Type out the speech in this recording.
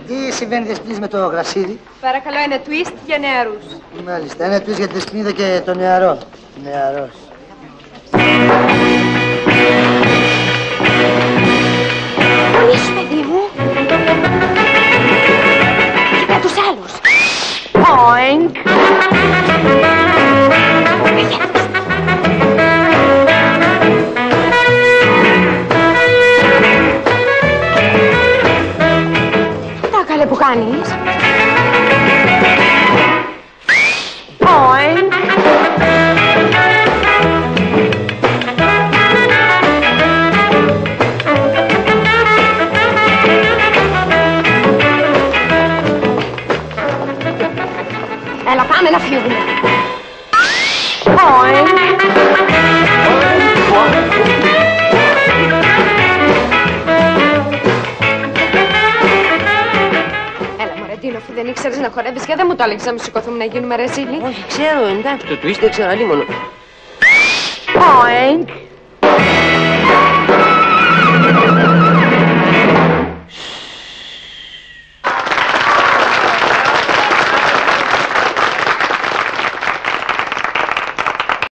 Τι συμβαίνει Δεσποινής με το γρασίδι? Παρακαλώ ένα twist για νεαρούς. Μάλιστα, ένα twist για τη Δεσποινίδα και το νεαρό. Νεαρός. Πολύ σου, παιδί μου. Κοίτα τους άλλους. Οινκ. Τα καλέ που κάνεις. Οινκ. Έλα, πάμε να φύγουμε. Έλα, μωρέ, Ντίνο, αφού δεν ήξερες να χορεύεις και δεν μου το έλεγες να μην σηκωθούμε να γίνουμε ρεζίλοι. Όχι, ξέρω, εντάξει, το twist δεν ξέρω, αλλήμωνο. Oink.